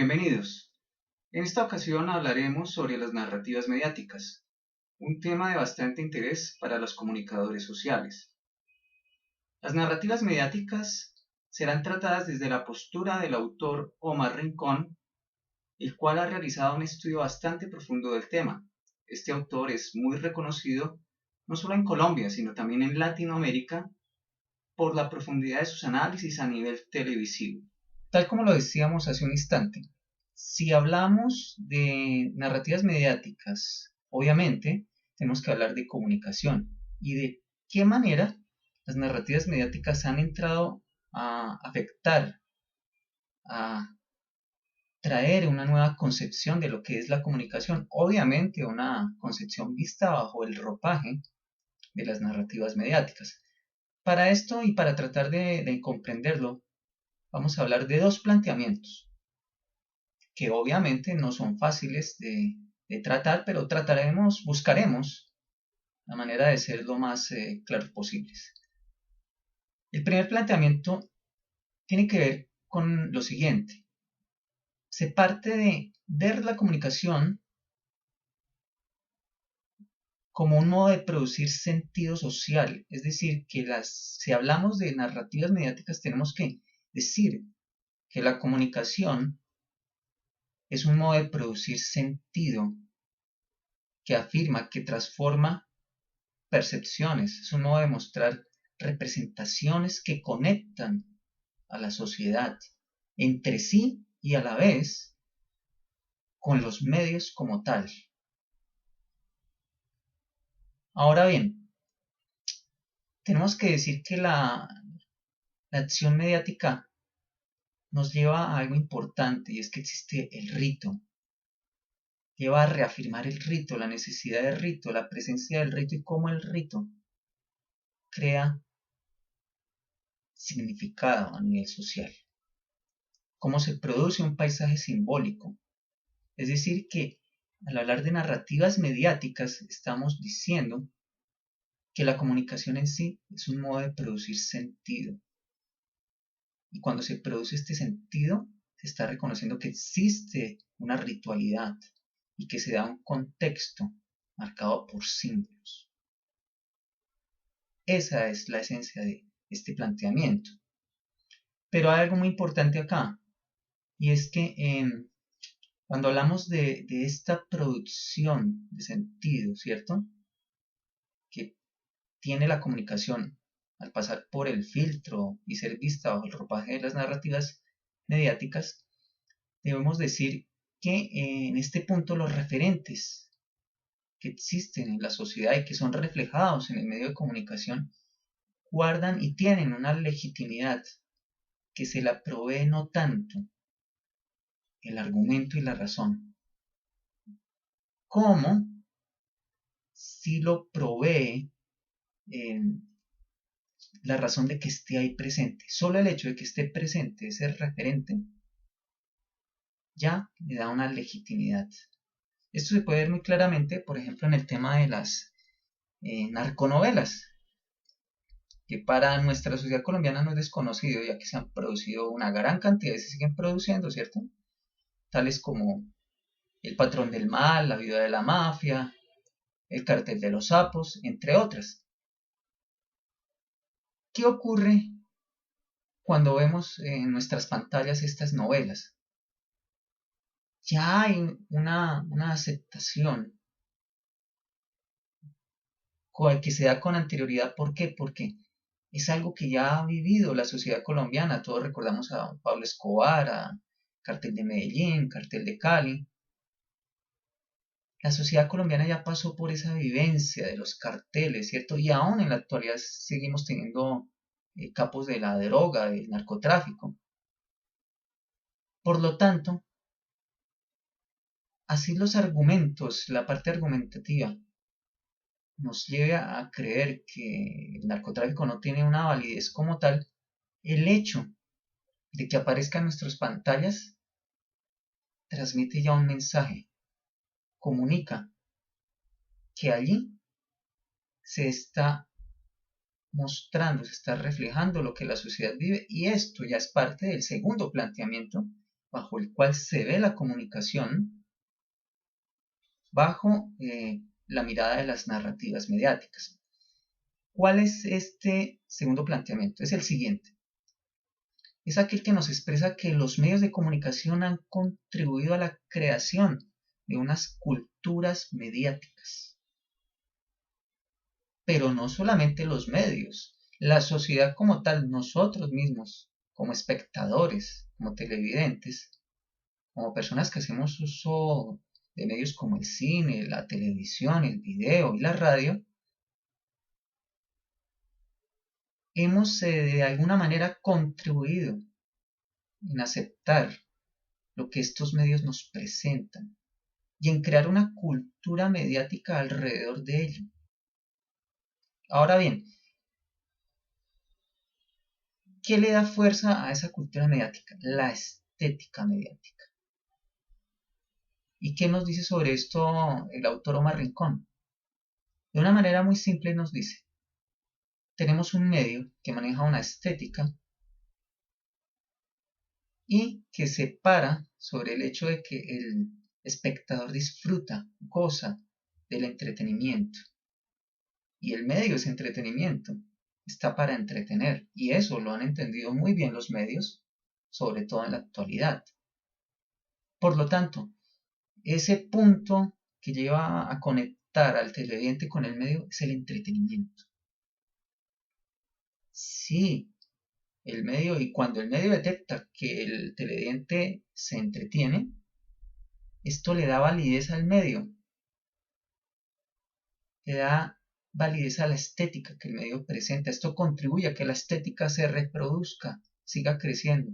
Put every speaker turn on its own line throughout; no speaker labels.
Bienvenidos. En esta ocasión hablaremos sobre las narrativas mediáticas, un tema de bastante interés para los comunicadores sociales. Las narrativas mediáticas serán tratadas desde la postura del autor Omar Rincón, el cual ha realizado un estudio bastante profundo del tema. Este autor es muy reconocido no solo en Colombia, sino también en Latinoamérica por la profundidad de sus análisis a nivel televisivo. Tal como lo decíamos hace un instante, si hablamos de narrativas mediáticas, obviamente tenemos que hablar de comunicación y de qué manera las narrativas mediáticas han entrado a afectar, a traer una nueva concepción de lo que es la comunicación, obviamente una concepción vista bajo el ropaje de las narrativas mediáticas. Para esto y para tratar de comprenderlo, vamos a hablar de dos planteamientos que obviamente no son fáciles de tratar, pero buscaremos la manera de ser lo más claros posibles. El primer planteamiento tiene que ver con lo siguiente. Se parte de ver la comunicación como un modo de producir sentido social, es decir, que si hablamos de narrativas mediáticas tenemos que decir que la comunicación es un modo de producir sentido que afirma, que transforma percepciones, es un modo de mostrar representaciones que conectan a la sociedad entre sí y a la vez con los medios como tal. Ahora bien, tenemos que decir que la acción mediática nos lleva a algo importante y es que existe el rito. Lleva a reafirmar el rito, la necesidad del rito, la presencia del rito y cómo el rito crea significado a nivel social. Cómo se produce un paisaje simbólico. Es decir, que al hablar de narrativas mediáticas estamos diciendo que la comunicación en sí es un modo de producir sentido. Y cuando se produce este sentido, se está reconociendo que existe una ritualidad y que se da un contexto marcado por símbolos. Esa es la esencia de este planteamiento. Pero hay algo muy importante acá, y es que cuando hablamos de esta producción de sentido, ¿cierto? Que tiene la comunicación al pasar por el filtro y ser vista bajo el ropaje de las narrativas mediáticas, debemos decir que en este punto los referentes que existen en la sociedad y que son reflejados en el medio de comunicación guardan y tienen una legitimidad que se la provee no tanto el argumento y la razón, como si lo provee la razón de que esté ahí presente. Solo el hecho de que esté presente ese referente ya le da una legitimidad. Esto se puede ver muy claramente, por ejemplo, en el tema de las narconovelas, que para nuestra sociedad colombiana no es desconocido, ya que se han producido una gran cantidad y se siguen produciendo, ¿cierto? Tales como El Patrón del Mal, La Vida de la Mafia, El Cartel de los Sapos, entre otras. ¿Qué ocurre cuando vemos en nuestras pantallas estas novelas? Ya hay una aceptación que se da con anterioridad. ¿Por qué? Porque es algo que ya ha vivido la sociedad colombiana. Todos recordamos a Pablo Escobar, a Cartel de Medellín, Cartel de Cali. La sociedad colombiana ya pasó por esa vivencia de los carteles, ¿cierto? Y aún en la actualidad seguimos teniendo capos de la droga, del narcotráfico. Por lo tanto, así los argumentos, la parte argumentativa, nos lleva a creer que el narcotráfico no tiene una validez como tal, el hecho de que aparezca en nuestras pantallas transmite ya un mensaje, comunica que allí se está mostrando, se está reflejando lo que la sociedad vive, y esto ya es parte del segundo planteamiento bajo el cual se ve la comunicación bajo la mirada de las narrativas mediáticas. ¿Cuál es este segundo planteamiento? Es el siguiente. Es aquel que nos expresa que los medios de comunicación han contribuido a la creación de unas culturas mediáticas. Pero no solamente los medios, la sociedad como tal, nosotros mismos, como espectadores, como televidentes, como personas que hacemos uso de medios como el cine, la televisión, el video y la radio, hemos de alguna manera contribuido en aceptar lo que estos medios nos presentan y en crear una cultura mediática alrededor de ello. Ahora bien, ¿qué le da fuerza a esa cultura mediática? La estética mediática. ¿Y qué nos dice sobre esto el autor Omar Rincón? De una manera muy simple nos dice, tenemos un medio que maneja una estética y que se para sobre el hecho de que el espectador disfruta, goza del entretenimiento. Y el medio es entretenimiento, está para entretener, y eso lo han entendido muy bien los medios, sobre todo en la actualidad. Por lo tanto, ese punto que lleva a conectar al televidente con el medio es el entretenimiento. Sí, el medio, y cuando el medio detecta que el televidente se entretiene, esto le da validez al medio, le da validez a la estética que el medio presenta. Esto contribuye a que la estética se reproduzca, siga creciendo,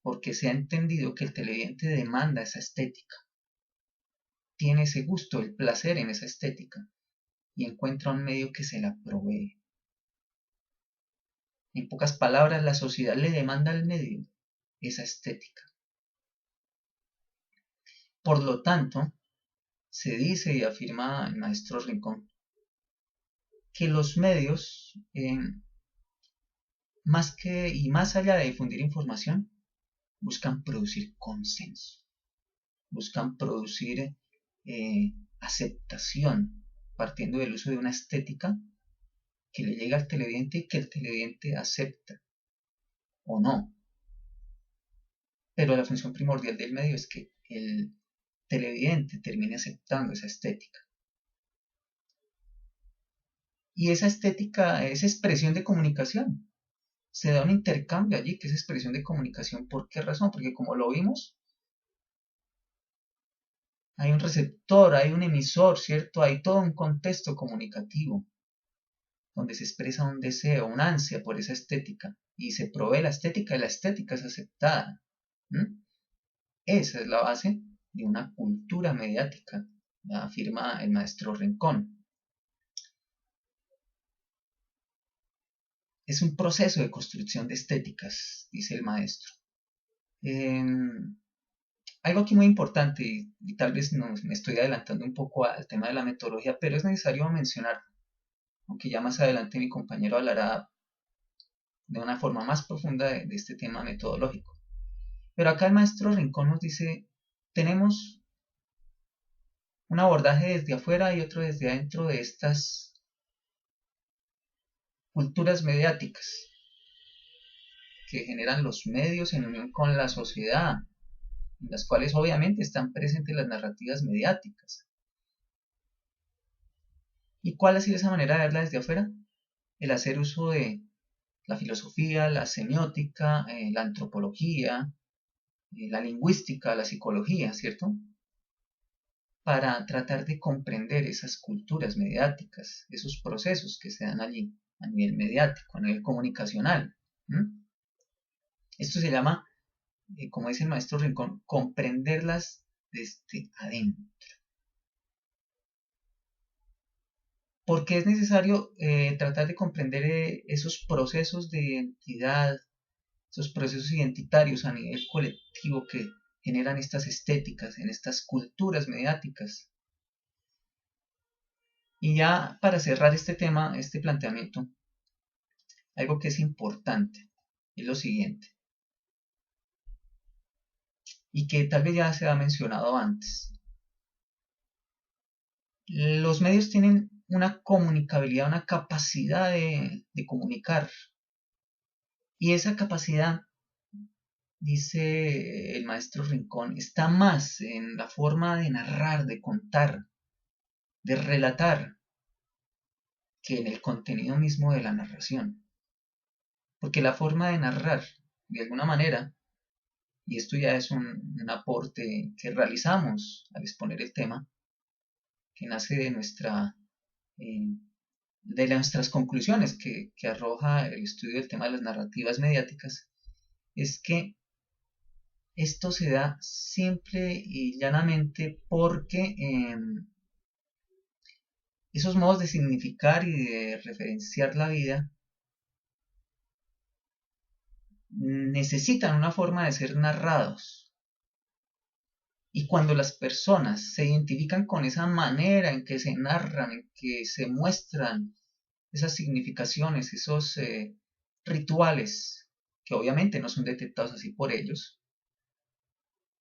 porque se ha entendido que el televidente demanda esa estética, tiene ese gusto, el placer en esa estética, y encuentra un medio que se la provee. En pocas palabras, la sociedad le demanda al medio esa estética. Por lo tanto, se dice y afirma el maestro Rincón que los medios, más allá de difundir información, buscan producir consenso, buscan producir aceptación, partiendo del uso de una estética que le llega al televidente y que el televidente acepta o no. Pero la función primordial del medio es que el televidente termine aceptando esa estética. Y esa estética es expresión de comunicación. Se da un intercambio allí que es expresión de comunicación. ¿Por qué razón? Porque como lo vimos, hay un receptor, hay un emisor, ¿cierto? Hay todo un contexto comunicativo donde se expresa un deseo, una ansia por esa estética y se provee la estética y la estética es aceptada. Esa es la base de una cultura mediática, la afirma el maestro Rincón. Es un proceso de construcción de estéticas, dice el maestro. Algo aquí muy importante, y tal vez me estoy adelantando un poco al tema de la metodología, pero es necesario mencionar, aunque ya más adelante mi compañero hablará de una forma más profunda de este tema metodológico. Pero acá el maestro Rincón nos dice, tenemos un abordaje desde afuera y otro desde adentro de estas culturas mediáticas que generan los medios en unión con la sociedad, en las cuales obviamente están presentes las narrativas mediáticas. ¿Y cuál ha sido esa manera de verla desde afuera? El hacer uso de la filosofía, la semiótica, la antropología, la lingüística, la psicología, ¿cierto? Para tratar de comprender esas culturas mediáticas, esos procesos que se dan allí a nivel mediático, a nivel comunicacional. Esto se llama, como dice el maestro Rincón, comprenderlas desde adentro. Porque es necesario tratar de comprender esos procesos de identidad, esos procesos identitarios a nivel colectivo que generan estas estéticas, en estas culturas mediáticas. Y ya para cerrar este tema, este planteamiento, algo que es importante es lo siguiente. y que tal vez ya se ha mencionado antes. Los medios tienen una comunicabilidad, una capacidad de comunicar, y esa capacidad, dice el maestro Rincón, está más en la forma de narrar, de contar, de relatar, que en el contenido mismo de la narración. Porque la forma de narrar, de alguna manera, y esto ya es un aporte que realizamos al exponer el tema, que nace eh, de nuestras conclusiones que arroja el estudio del tema de las narrativas mediáticas, es que esto se da simple y llanamente porque esos modos de significar y de referenciar la vida necesitan una forma de ser narrados. Y cuando las personas se identifican con esa manera en que se narran, en que se muestran esas significaciones, esos rituales, que obviamente no son detectados así por ellos,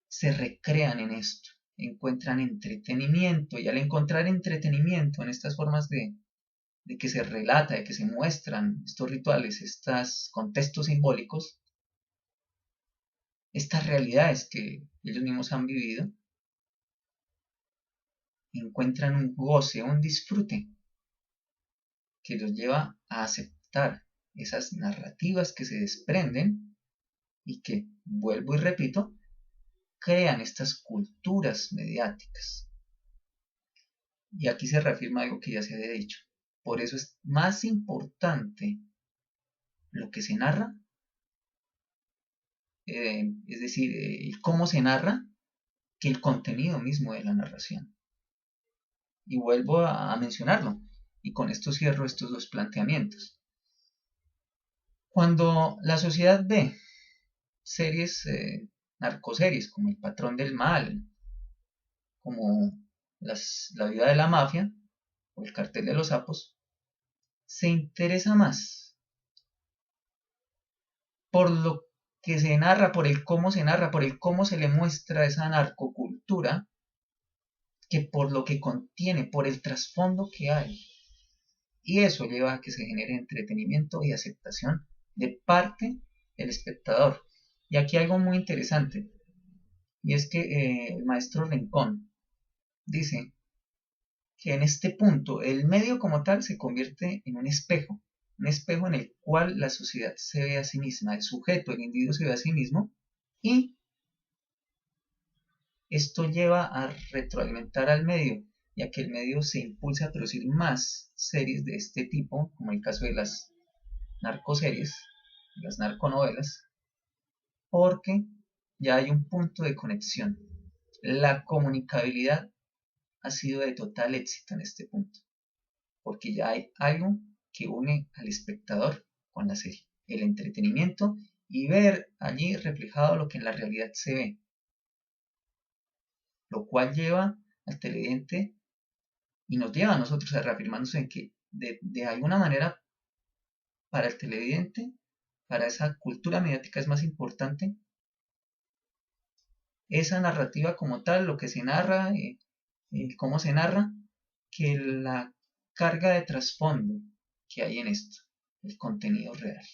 se recrean en esto, encuentran entretenimiento, y al encontrar entretenimiento en estas formas de que se relata, de que se muestran estos rituales, estos contextos simbólicos, estas realidades que ellos mismos han vivido, encuentran un goce, un disfrute que los lleva a aceptar esas narrativas que se desprenden y que, vuelvo y repito, crean estas culturas mediáticas. Y aquí se reafirma algo que ya se había dicho. Por eso es más importante lo que se narra, es decir, cómo se narra, que el contenido mismo de la narración. Y vuelvo a mencionarlo, y con esto cierro estos dos planteamientos. Cuando la sociedad ve series, narcoseries, como El Patrón del Mal, como La Vida de la Mafia, o El Cartel de los Sapos, se interesa más por lo que se narra, por el cómo se narra, por el cómo se le muestra esa narcocultura, que por lo que contiene, por el trasfondo que hay. Y eso lleva a que se genere entretenimiento y aceptación de parte del espectador. Y aquí algo muy interesante, y es que el maestro Rincón dice que en este punto el medio como tal se convierte en un espejo en el cual la sociedad se ve a sí misma, el sujeto, el individuo se ve a sí mismo, y esto lleva a retroalimentar al medio, y a que el medio se impulse a producir más series de este tipo, como el caso de las narcoseries, las narconovelas, porque ya hay un punto de conexión. La comunicabilidad ha sido de total éxito en este punto, porque ya hay algo que une al espectador con la serie, el entretenimiento y ver allí reflejado lo que en la realidad se ve, lo cual lleva al televidente y nos lleva a nosotros a reafirmarnos en que de alguna manera para el televidente, para esa cultura mediática es más importante esa narrativa como tal, lo que se narra, cómo se narra, que la carga de trasfondo que hay en esto, el contenido real.